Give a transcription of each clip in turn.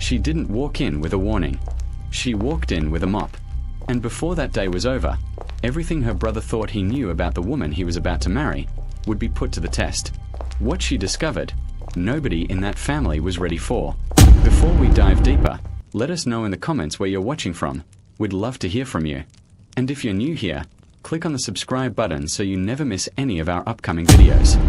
She didn't walk in with a warning. She walked in with a mop. And before that day was over, everything her brother thought he knew about the woman he was about to marry would be put to the test. What she discovered, nobody in that family was ready for. Before we dive deeper, let us know in the comments where you're watching from. We'd love to hear from you. And if you're new here, click on the subscribe button so you never miss any of our upcoming videos.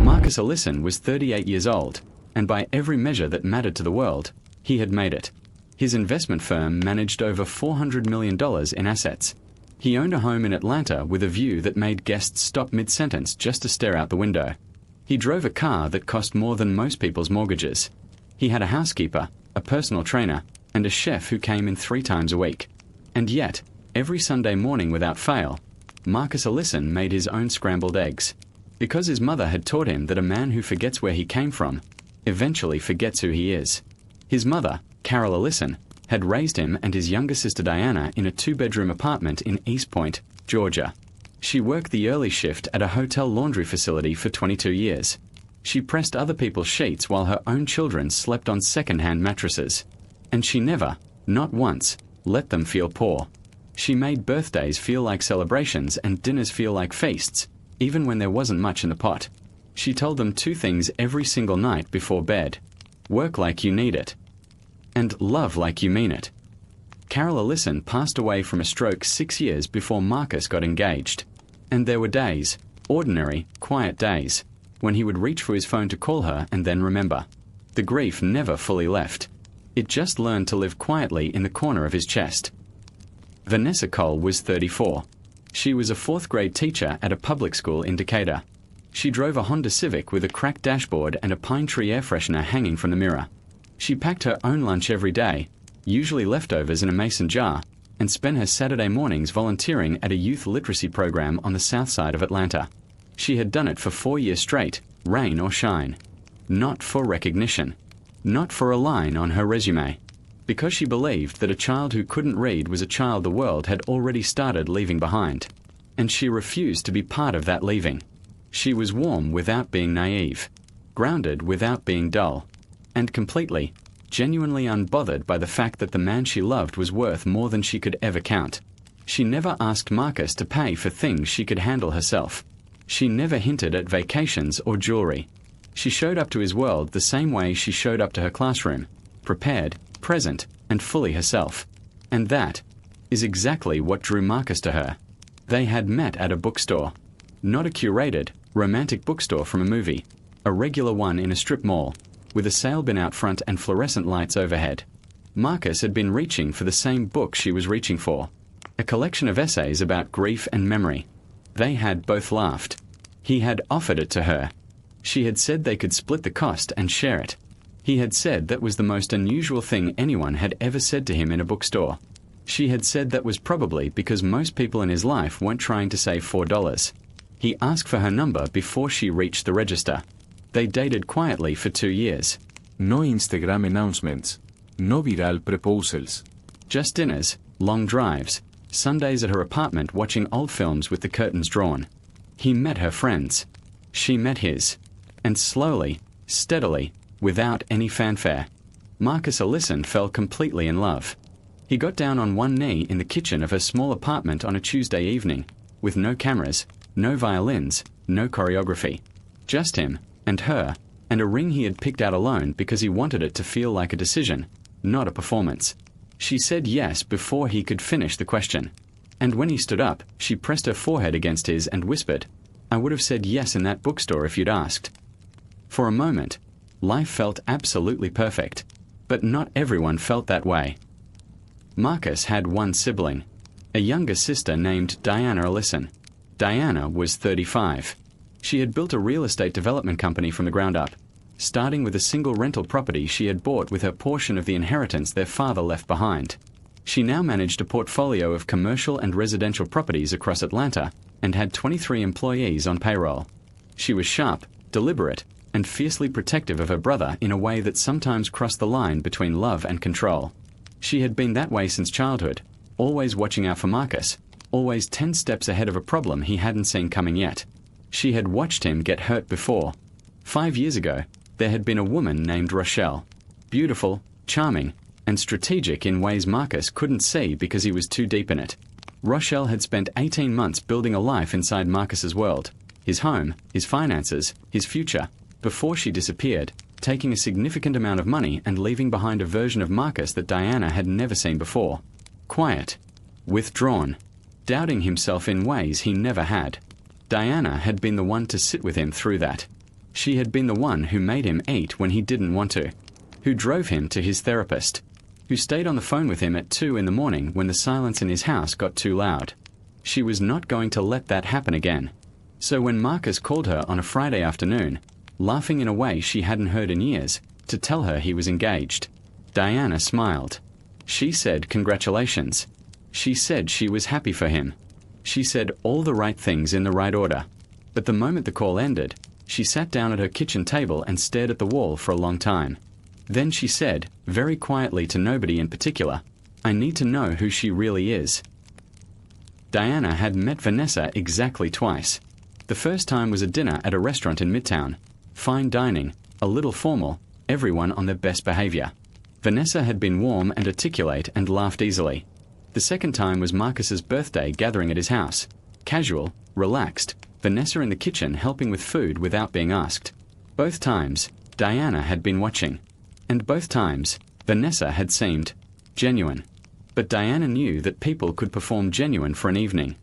Marcus Ellison was 38 years old, and by every measure that mattered to the world, he had made it. His investment firm managed over $400 million in assets. He owned a home in Atlanta with a view that made guests stop mid-sentence just to stare out the window. He drove a car that cost more than most people's mortgages. He had a housekeeper, a personal trainer, and a chef who came in 3 times a week. And yet, every Sunday morning without fail, Marcus Ellison made his own scrambled eggs. Because his mother had taught him that a man who forgets where he came from eventually forgets who he is. His mother, Carol Ellison, had raised him and his younger sister Diana in a 2-bedroom apartment in East Point, Georgia. She worked the early shift at a hotel laundry facility for 22 years. She pressed other people's sheets while her own children slept on second-hand mattresses. And she never, not once, let them feel poor. She made birthdays feel like celebrations and dinners feel like feasts, even when there wasn't much in the pot. She told them 2 things every single night before bed: work like you need it, and love like you mean it. Carol Ellison passed away from a stroke 6 years before Marcus got engaged. And there were days, ordinary, quiet days, when he would reach for his phone to call her and then remember. The grief never fully left. It just learned to live quietly in the corner of his chest. Vanessa was 34. She was a 4th-grade teacher at a public school in Decatur. She drove a Honda Civic with a cracked dashboard and a pine tree air freshener hanging from the mirror. She packed her own lunch every day, usually leftovers in a mason jar, and spent her Saturday mornings volunteering at a youth literacy program on the south side of Atlanta. She had done it for 4 years straight, rain or shine. Not for recognition. Not for a line on her resume. Because she believed that a child who couldn't read was a child the world had already started leaving behind. And she refused to be part of that leaving. She was warm without being naive, grounded without being dull, and completely, genuinely unbothered by the fact that the man she loved was worth more than she could ever count. She never asked Marcus to pay for things she could handle herself. She never hinted at vacations or jewelry. She showed up to his world the same way she showed up to her classroom, prepared, present, and fully herself. And that is exactly what drew Marcus to her. They had met at a bookstore. Not a curated, romantic bookstore from a movie, a regular one in a strip mall, with a sale bin out front and fluorescent lights overhead. Marcus had been reaching for the same book she was reaching for, a collection of essays about grief and memory. They had both laughed. He had offered it to her. She had said they could split the cost and share it. He had said that was the most unusual thing anyone had ever said to him in a bookstore. She had said that was probably because most people in his life weren't trying to save $4. He asked for her number before she reached the register. They dated quietly for 2 years. No Instagram announcements. No viral proposals. Just dinners, long drives, Sundays at her apartment watching old films with the curtains drawn. He met her friends. She met his. And slowly, steadily, without any fanfare, Marcus Ellison fell completely in love. He got down on one knee in the kitchen of her small apartment on a Tuesday evening, with no cameras, no violins, no choreography. Just him, and her, and a ring he had picked out alone because he wanted it to feel like a decision, not a performance. She said yes before he could finish the question. And when he stood up, she pressed her forehead against his and whispered, "I would have said yes in that bookstore if you'd asked." For a moment, life felt absolutely perfect, but not everyone felt that way. Marcus had one sibling, a younger sister named Diana Ellison. Diana was 35. She had built a real estate development company from the ground up, starting with a single rental property she had bought with her portion of the inheritance their father left behind. She now managed a portfolio of commercial and residential properties across Atlanta and had 23 employees on payroll. She was sharp, deliberate, and fiercely protective of her brother in a way that sometimes crossed the line between love and control. She had been that way since childhood, always watching out for Marcus, always 10 steps ahead of a problem he hadn't seen coming yet. She had watched him get hurt before. 5 years ago, there had been a woman named Rochelle. Beautiful, charming, and strategic in ways Marcus couldn't see because he was too deep in it. Rochelle had spent 18 months building a life inside Marcus's world, his home, his finances, his future, before she disappeared, taking a significant amount of money and leaving behind a version of Marcus that Diana had never seen before. Quiet, withdrawn, doubting himself in ways he never had. Diana had been the one to sit with him through that. She had been the one who made him eat when he didn't want to, who drove him to his therapist, who stayed on the phone with him at 2 in the morning when the silence in his house got too loud. She was not going to let that happen again. So when Marcus called her on a Friday afternoon, laughing in a way she hadn't heard in years, to tell her he was engaged, Diana smiled. She said congratulations. She said she was happy for him. She said all the right things in the right order. But the moment the call ended, she sat down at her kitchen table and stared at the wall for a long time. Then she said, very quietly to nobody in particular, "I need to know who she really is." Diana had met Vanessa exactly twice. The first time was a dinner at a restaurant in Midtown. Fine dining, a little formal, everyone on their best behavior. Vanessa had been warm and articulate and laughed easily. The second time was Marcus's birthday gathering at his house. Casual, relaxed, Vanessa in the kitchen helping with food without being asked. Both times, Diana had been watching. And both times, Vanessa had seemed genuine. But Diana knew that people could perform genuine for an evening.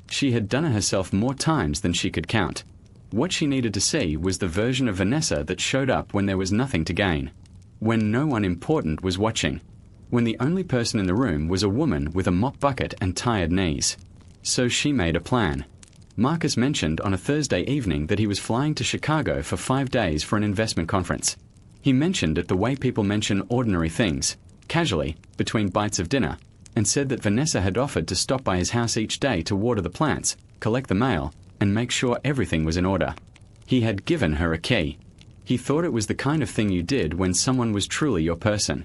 She had done it herself more times than she could count. What she needed to see was the version of Vanessa that showed up when there was nothing to gain. When no one important was watching. When the only person in the room was a woman with a mop bucket and tired knees. So she made a plan. Marcus mentioned on a Thursday evening that he was flying to Chicago for 5 days for an investment conference. He mentioned it the way people mention ordinary things, casually, between bites of dinner, and said that Vanessa had offered to stop by his house each day to water the plants, collect the mail, and make sure everything was in order. He had given her a key. He thought it was the kind of thing you did when someone was truly your person.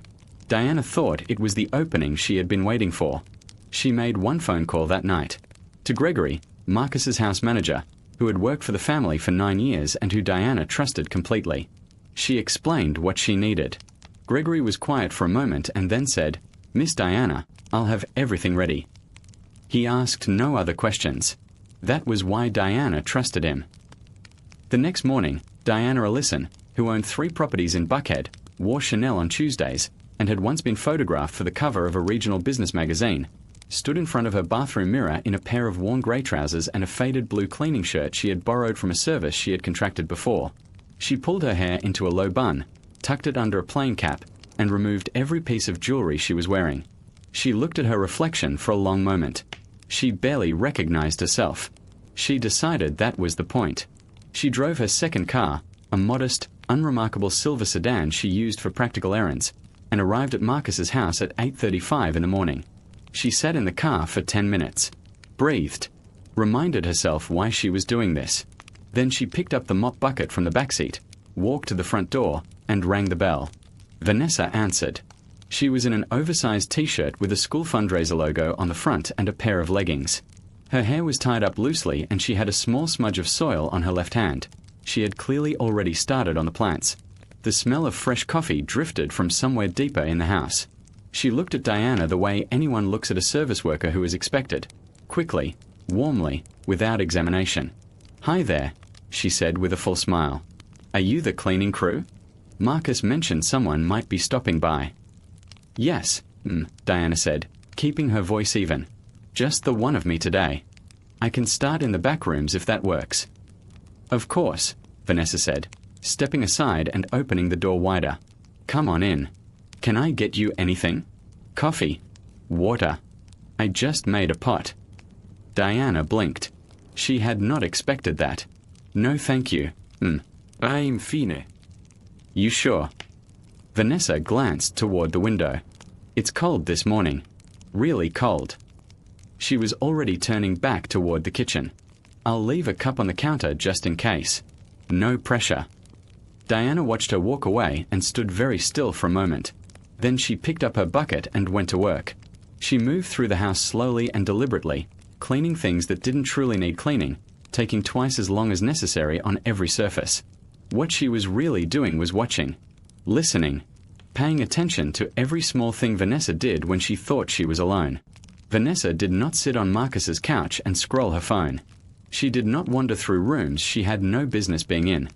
Diana thought it was the opening she had been waiting for. She made one phone call that night. To Gregory, Marcus's house manager, who had worked for the family for 9 years and who Diana trusted completely. She explained what she needed. Gregory was quiet for a moment and then said, "Miss Diana, I'll have everything ready." He asked no other questions. That was why Diana trusted him. The next morning, Diana Ellison, who owned 3 properties in Buckhead, wore Chanel on Tuesdays, and had once been photographed for the cover of a regional business magazine, stood in front of her bathroom mirror in a pair of worn grey trousers and a faded blue cleaning shirt she had borrowed from a service she had contracted before. She pulled her hair into a low bun, tucked it under a plain cap, and removed every piece of jewelry she was wearing. She looked at her reflection for a long moment. She barely recognized herself. She decided that was the point. She drove her second car, a modest, unremarkable silver sedan she used for practical errands, and arrived at Marcus's house at 8:35 in the morning. She sat in the car for 10 minutes, breathed, reminded herself why she was doing this. Then she picked up the mop bucket from the backseat, walked to the front door, and rang the bell. Vanessa answered. She was in an oversized t-shirt with a school fundraiser logo on the front and a pair of leggings. Her hair was tied up loosely and she had a small smudge of soil on her left hand. She had clearly already started on the plants. The smell of fresh coffee drifted from somewhere deeper in the house. She looked at Diana the way anyone looks at a service worker who is expected, quickly, warmly, without examination. "Hi there," she said with a full smile. "Are you the cleaning crew? Marcus mentioned someone might be stopping by." "Yes," Diana said, keeping her voice even. "Just the one of me today. I can start in the back rooms if that works." "Of course," Vanessa said, stepping aside and opening the door wider. "Come on in. Can I get you anything? Coffee? Water? I just made a pot." Diana blinked. She had not expected that. "No thank you. I'm fine." "You sure?" Vanessa glanced toward the window. "It's cold this morning. Really cold." She was already turning back toward the kitchen. "I'll leave a cup on the counter just in case. No pressure." Diana watched her walk away and stood very still for a moment. Then she picked up her bucket and went to work. She moved through the house slowly and deliberately, cleaning things that didn't truly need cleaning, taking twice as long as necessary on every surface. What she was really doing was watching, listening, paying attention to every small thing Vanessa did when she thought she was alone. Vanessa did not sit on Marcus's couch and scroll her phone. She did not wander through rooms she had no business being in.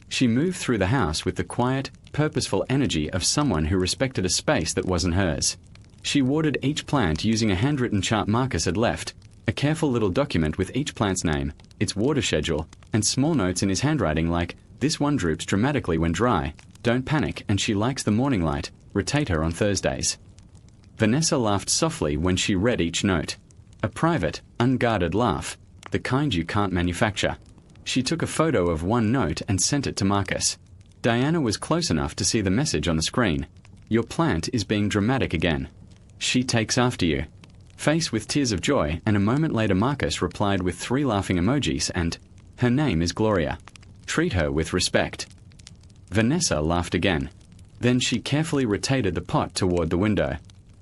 She moved through the house with the quiet, purposeful energy of someone who respected a space that wasn't hers. She watered each plant using a handwritten chart Marcus had left, a careful little document with each plant's name, its water schedule, and small notes in his handwriting like, "This one droops dramatically when dry, don't panic, and she likes the morning light, rotate her on Thursdays." Vanessa laughed softly when she read each note. A private, unguarded laugh, the kind you can't manufacture. She took a photo of one note and sent it to Marcus. Diana was close enough to see the message on the screen. "Your plant is being dramatic again. She takes after you." Faced with tears of joy, and a moment later Marcus replied with 3 laughing emojis and, "Her name is Gloria. Treat her with respect." Vanessa laughed again. Then she carefully rotated the pot toward the window.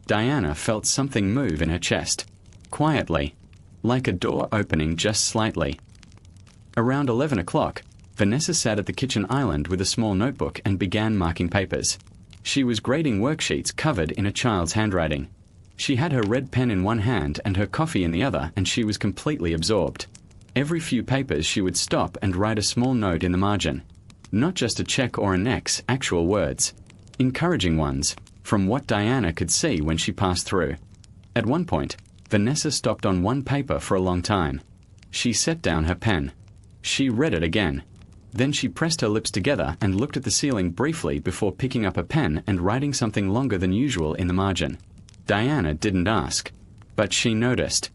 Diana felt something move in her chest. Quietly. Like a door opening just slightly. Around 11 o'clock, Vanessa sat at the kitchen island with a small notebook and began marking papers. She was grading worksheets covered in a child's handwriting. She had her red pen in one hand and her coffee in the other, and she was completely absorbed. Every few papers she would stop and write a small note in the margin. Not just a check or an X, actual words. Encouraging ones, from what Diana could see when she passed through. At one point, Vanessa stopped on one paper for a long time. She set down her pen. She read it again. Then she pressed her lips together and looked at the ceiling briefly before picking up a pen and writing something longer than usual in the margin. Diana didn't ask, but she noticed.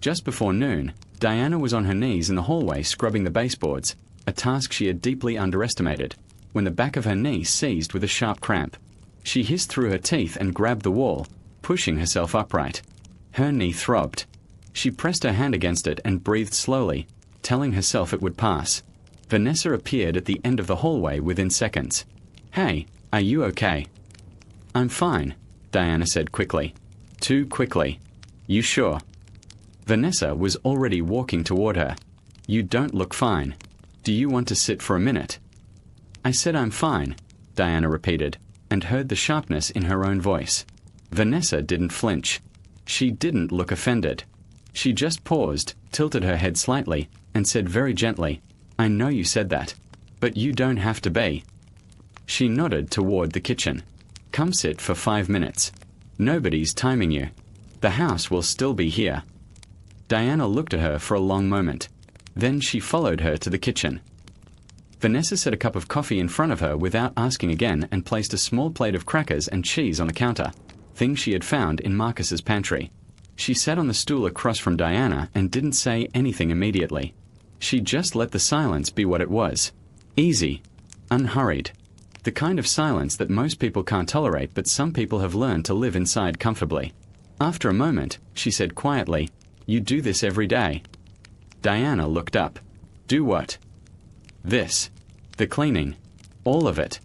Just before noon, Diana was on her knees in the hallway scrubbing the baseboards, a task she had deeply underestimated, when the back of her knee seized with a sharp cramp. She hissed through her teeth and grabbed the wall, pushing herself upright. Her knee throbbed. She pressed her hand against it and breathed slowly, telling herself it would pass. Vanessa appeared at the end of the hallway within seconds. "Hey, are you okay?" "I'm fine," Diana said quickly. Too quickly. "You sure?" Vanessa was already walking toward her. "You don't look fine. Do you want to sit for a minute?" "I said I'm fine," Diana repeated, and heard the sharpness in her own voice. Vanessa didn't flinch. She didn't look offended. She just paused, tilted her head slightly, and said very gently, "I know you said that, but you don't have to be." She nodded toward the kitchen. "Come sit for 5 minutes. Nobody's timing you. The house will still be here." Diana looked at her for a long moment. Then she followed her to the kitchen. Vanessa set a cup of coffee in front of her without asking again and placed a small plate of crackers and cheese on the counter, things she had found in Marcus's pantry. She sat on the stool across from Diana and didn't say anything immediately. She just let the silence be what it was. Easy. Unhurried. The kind of silence that most people can't tolerate, but some people have learned to live inside comfortably. After a moment, she said quietly, "You do this every day." Diana looked up. "Do what?" "This. The cleaning. All of it."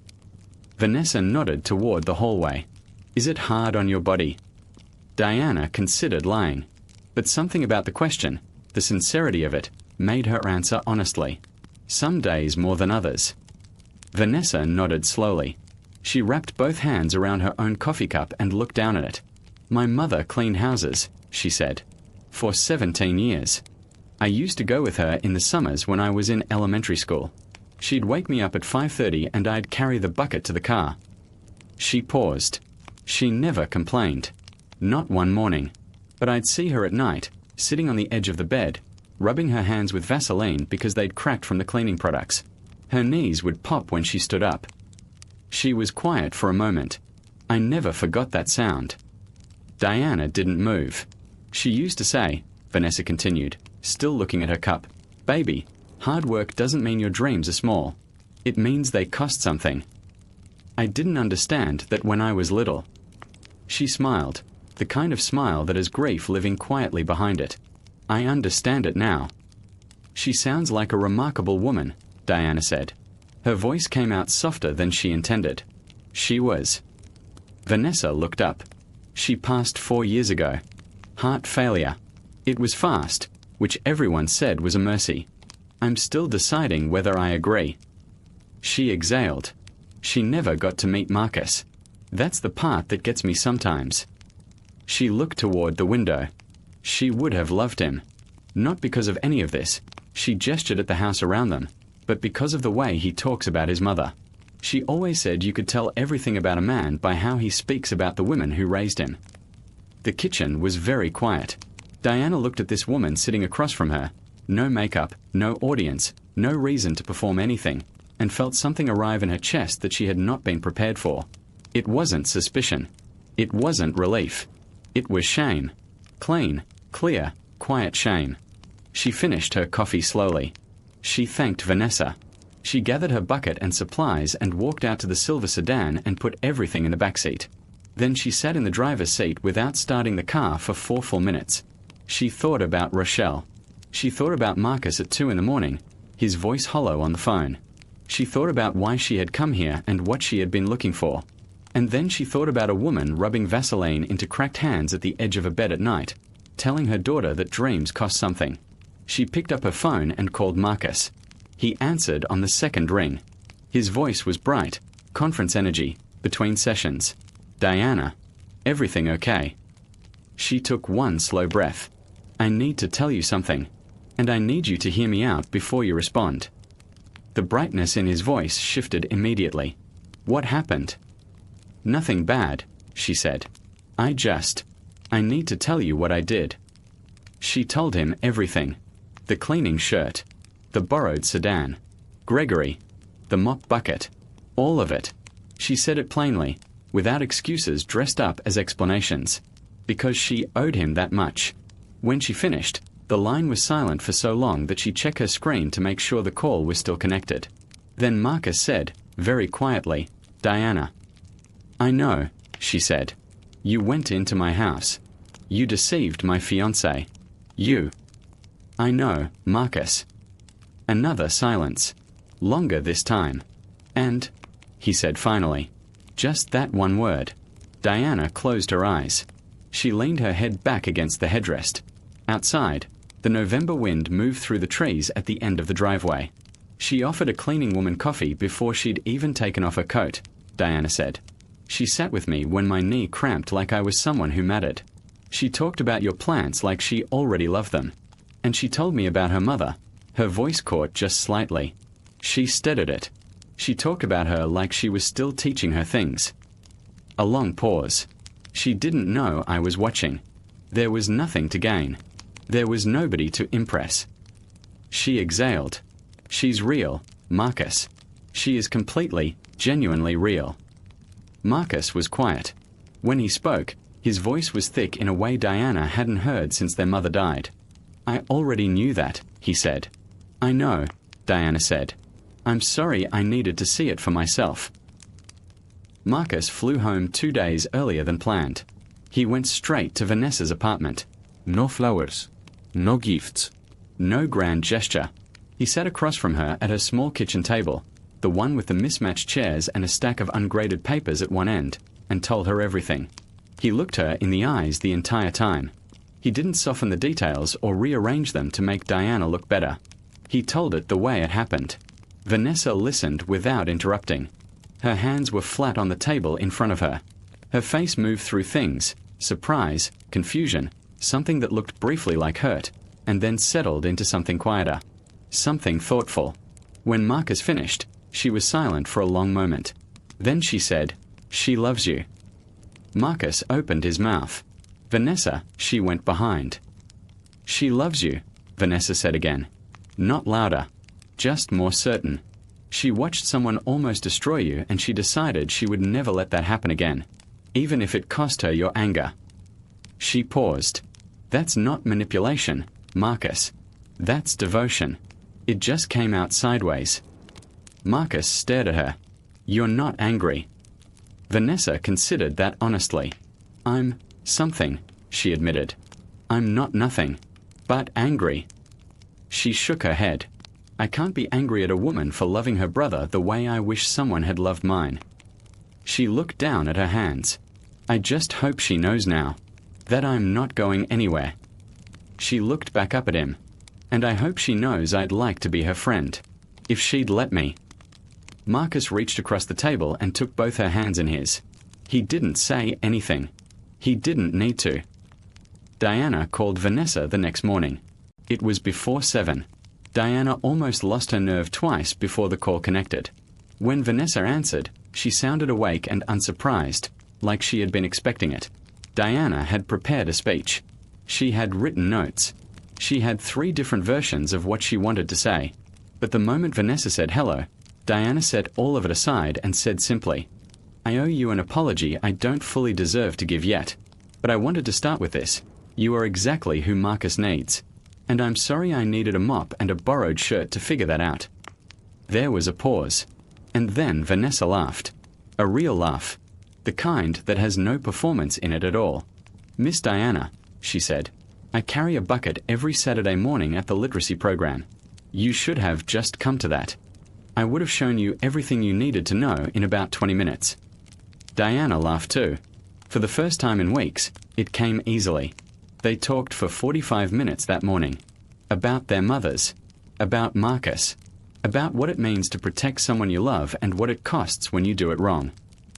Vanessa nodded toward the hallway. "Is it hard on your body?" Diana considered lying, but something about the question, the sincerity of it, made her answer honestly. "Some days more than others." Vanessa nodded slowly. She wrapped both hands around her own coffee cup and looked down at it. "My mother cleaned houses," she said, "for 17 years. I used to go with her in the summers when I was in elementary school. She'd wake me up at 5:30 and I'd carry the bucket to the car." She paused. She never complained. Not one morning. But I'd see her at night, sitting on the edge of the bed, rubbing her hands with Vaseline because they'd cracked from the cleaning products. Her knees would pop when she stood up. She was quiet for a moment. I never forgot that sound. Diana didn't move. "She used to say," Vanessa continued, still looking at her cup, "Baby, hard work doesn't mean your dreams are small. It means they cost something." I didn't understand that when I was little. She smiled, the kind of smile that has grief living quietly behind it. "I understand it now." "She sounds like a remarkable woman," Diana said. Her voice came out softer than she intended. She was. Vanessa looked up. She passed 4 years ago. Heart failure. It was fast, which everyone said was a mercy. I'm still deciding whether I agree. She exhaled. She never got to meet Marcus. That's the part that gets me sometimes. She looked toward the window. She would have loved him. Not because of any of this. She gestured at the house around them, but because of the way he talks about his mother. She always said you could tell everything about a man by how he speaks about the women who raised him. The kitchen was very quiet. Diana looked at this woman sitting across from her. No makeup, no audience, no reason to perform anything, and felt something arrive in her chest that she had not been prepared for. It wasn't suspicion. It wasn't relief. It was shame. Clean, clear, quiet shame. She finished her coffee slowly. She thanked Vanessa. She gathered her bucket and supplies and walked out to the silver sedan and put everything in the back seat. Then she sat in the driver's seat without starting the car for 4 full minutes. She thought about Rochelle. She thought about Marcus at 2 in the morning, his voice hollow on the phone. She thought about why she had come here and what she had been looking for. And then she thought about a woman rubbing Vaseline into cracked hands at the edge of a bed at night, telling her daughter that dreams cost something. She picked up her phone and called Marcus. He answered on the second ring. His voice was bright, conference energy, between sessions. Diana, everything okay? She took one slow breath. I need to tell you something, and I need you to hear me out before you respond. The brightness in his voice shifted immediately. What happened? Nothing bad, she said. I need to tell you what I did. She told him everything. The cleaning shirt, the borrowed sedan, Gregory, the mop bucket, all of it. She said it plainly, without excuses dressed up as explanations, because she owed him that much. When she finished, the line was silent for so long that she checked her screen to make sure the call was still connected. Then Marcus said, very quietly, Diana. I know, she said. You went into my house. You deceived my fiancée. You. I know, Marcus. Another silence. Longer this time. And, he said finally, just that one word. Diana closed her eyes. She leaned her head back against the headrest. Outside, the November wind moved through the trees at the end of the driveway. She offered a cleaning woman coffee before she'd even taken off her coat, Diana said. She sat with me when my knee cramped like I was someone who mattered. She talked about your plants like she already loved them. And she told me about her mother. Her voice caught just slightly. She steadied it. She talked about her like she was still teaching her things. A long pause. She didn't know I was watching. There was nothing to gain. There was nobody to impress. She exhaled. She's real, Marcus. She is completely, genuinely real. Marcus was quiet. When he spoke, his voice was thick in a way Diana hadn't heard since their mother died. I already knew that, he said. I know, Diana said. I'm sorry I needed to see it for myself. Marcus flew home 2 days earlier than planned. He went straight to Vanessa's apartment. No flowers. No gifts. No grand gesture. He sat across from her at her small kitchen table, the one with the mismatched chairs and a stack of ungraded papers at one end, and told her everything. He looked her in the eyes the entire time. He didn't soften the details or rearrange them to make Diana look better. He told it the way it happened. Vanessa listened without interrupting. Her hands were flat on the table in front of her. Her face moved through things, surprise, confusion, something that looked briefly like hurt, and then settled into something quieter, something thoughtful. When Marcus finished, she was silent for a long moment. Then she said, "She loves you." Marcus opened his mouth. Vanessa, she went behind. "She loves you," Vanessa said again. Not louder, just more certain. She watched someone almost destroy you, and she decided she would never let that happen again, even if it cost her your anger. She paused. That's not manipulation, Marcus. That's devotion. It just came out sideways. Marcus stared at her. You're not angry. Vanessa considered that honestly. I'm something, she admitted. I'm not nothing, but angry. She shook her head. I can't be angry at a woman for loving her brother the way I wish someone had loved mine. She looked down at her hands. I just hope she knows now that I'm not going anywhere. She looked back up at him. And I hope she knows I'd like to be her friend, if she'd let me. Marcus reached across the table and took both her hands in his. He didn't say anything. He didn't need to. Diana called Vanessa the next morning. It was before 7. Diana almost lost her nerve twice before the call connected. When Vanessa answered, she sounded awake and unsurprised, like she had been expecting it. Diana had prepared a speech. She had written notes. She had 3 different versions of what she wanted to say. But the moment Vanessa said hello, Diana set all of it aside and said simply, "I owe you an apology I don't fully deserve to give yet. But I wanted to start with this. You are exactly who Marcus needs. And I'm sorry I needed a mop and a borrowed shirt to figure that out." There was a pause. And then Vanessa laughed. A real laugh. The kind that has no performance in it at all. "Miss Diana," she said, "I carry a bucket every Saturday morning at the literacy program. You should have just come to that. I would have shown you everything you needed to know in about 20 minutes. Diana laughed too. For the first time in weeks, it came easily. They talked for 45 minutes that morning. About their mothers. About Marcus. About what it means to protect someone you love and what it costs when you do it wrong.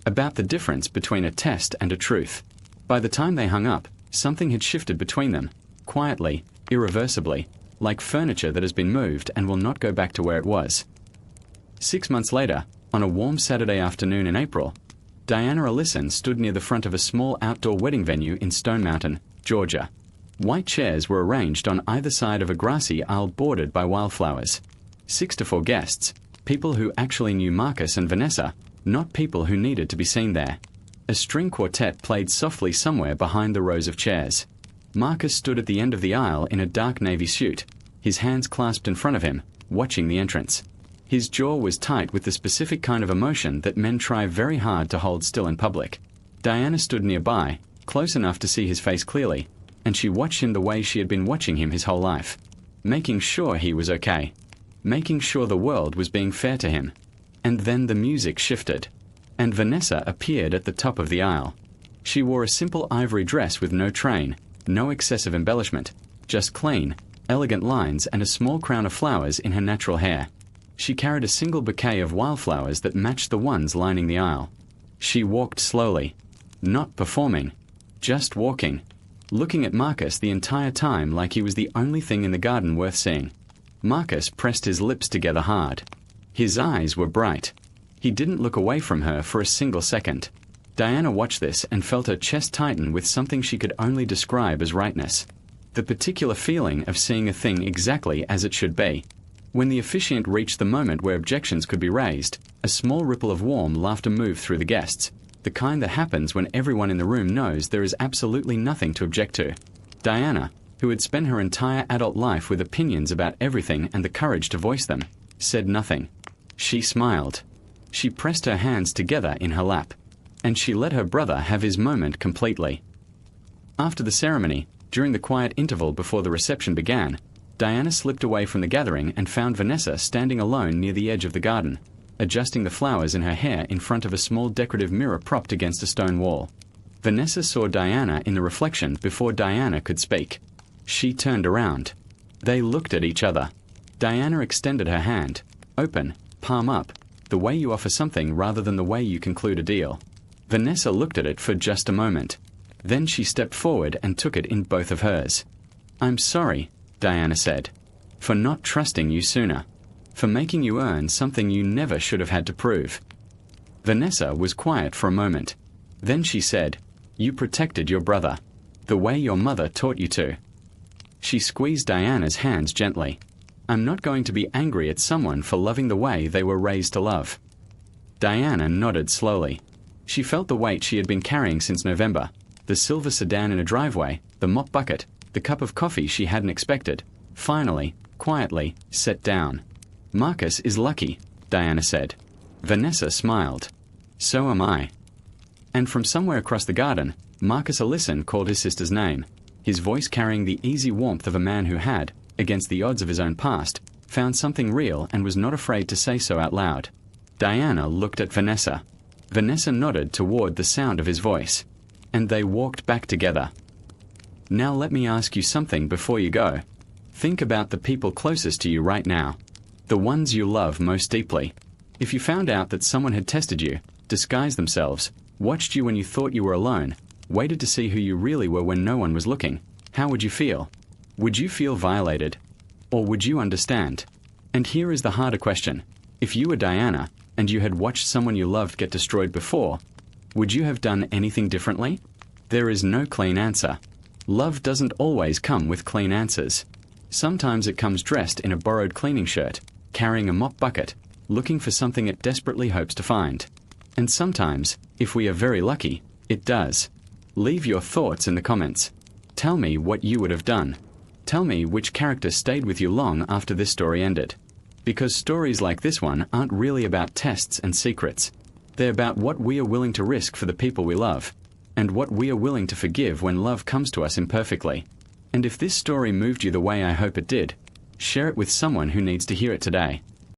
About the difference between a test and a truth. By the time they hung up, something had shifted between them, quietly, irreversibly, like furniture that has been moved and will not go back to where it was. 6 months later, on a warm Saturday afternoon in April, Diana Ellison stood near the front of a small outdoor wedding venue in Stone Mountain, Georgia. White chairs were arranged on either side of a grassy aisle bordered by wildflowers. 6 to 4 guests, people who actually knew Marcus and Vanessa, not people who needed to be seen there. A string quartet played softly somewhere behind the rows of chairs. Marcus stood at the end of the aisle in a dark navy suit, his hands clasped in front of him, watching the entrance. His jaw was tight with the specific kind of emotion that men try very hard to hold still in public. Diana stood nearby, close enough to see his face clearly, and she watched him the way she had been watching him his whole life, making sure he was okay, making sure the world was being fair to him. And then the music shifted, and Vanessa appeared at the top of the aisle. She wore a simple ivory dress with no train, no excessive embellishment, just clean, elegant lines and a small crown of flowers in her natural hair. She carried a single bouquet of wildflowers that matched the ones lining the aisle. She walked slowly, not performing, just walking, looking at Marcus the entire time like he was the only thing in the garden worth seeing. Marcus pressed his lips together hard. His eyes were bright. He didn't look away from her for a single second. Diana watched this and felt her chest tighten with something she could only describe as rightness. The particular feeling of seeing a thing exactly as it should be. When the officiant reached the moment where objections could be raised, a small ripple of warm laughter moved through the guests, the kind that happens when everyone in the room knows there is absolutely nothing to object to. Diana, who had spent her entire adult life with opinions about everything and the courage to voice them, said nothing. She smiled. She pressed her hands together in her lap, and she let her brother have his moment completely. After the ceremony, during the quiet interval before the reception began, Diana slipped away from the gathering and found Vanessa standing alone near the edge of the garden, adjusting the flowers in her hair in front of a small decorative mirror propped against a stone wall. Vanessa saw Diana in the reflection before Diana could speak. She turned around. They looked at each other. Diana extended her hand, open, palm up, the way you offer something rather than the way you conclude a deal. Vanessa looked at it for just a moment. Then she stepped forward and took it in both of hers. "I'm sorry," Diana said, "for not trusting you sooner, for making you earn something you never should have had to prove." Vanessa was quiet for a moment. Then she said, "You protected your brother, the way your mother taught you to." She squeezed Diana's hands gently. "I'm not going to be angry at someone for loving the way they were raised to love." Diana nodded slowly. She felt the weight she had been carrying since November, the silver sedan in a driveway, the mop bucket, the cup of coffee she hadn't expected, finally, quietly, set down. "Marcus is lucky," Diana said. Vanessa smiled. "So am I." And from somewhere across the garden, Marcus Ellison called his sister's name, his voice carrying the easy warmth of a man who had, against the odds of his own past, found something real and was not afraid to say so out loud. Diana looked at Vanessa. Vanessa nodded toward the sound of his voice, and they walked back together. "Now let me ask you something before you go. Think about the people closest to you right now, the ones you love most deeply. If you found out that someone had tested you, disguised themselves, watched you when you thought you were alone, waited to see who you really were when no one was looking, how would you feel? Would you feel violated? Or would you understand? And here is the harder question. If you were Diana, and you had watched someone you loved get destroyed before, would you have done anything differently? There is no clean answer. Love doesn't always come with clean answers. Sometimes it comes dressed in a borrowed cleaning shirt, carrying a mop bucket, looking for something it desperately hopes to find. And sometimes, if we are very lucky, it does. Leave your thoughts in the comments. Tell me what you would have done. Tell me which character stayed with you long after this story ended. Because stories like this one aren't really about tests and secrets. They're about what we are willing to risk for the people we love, and what we are willing to forgive when love comes to us imperfectly. And if this story moved you the way I hope it did, share it with someone who needs to hear it today.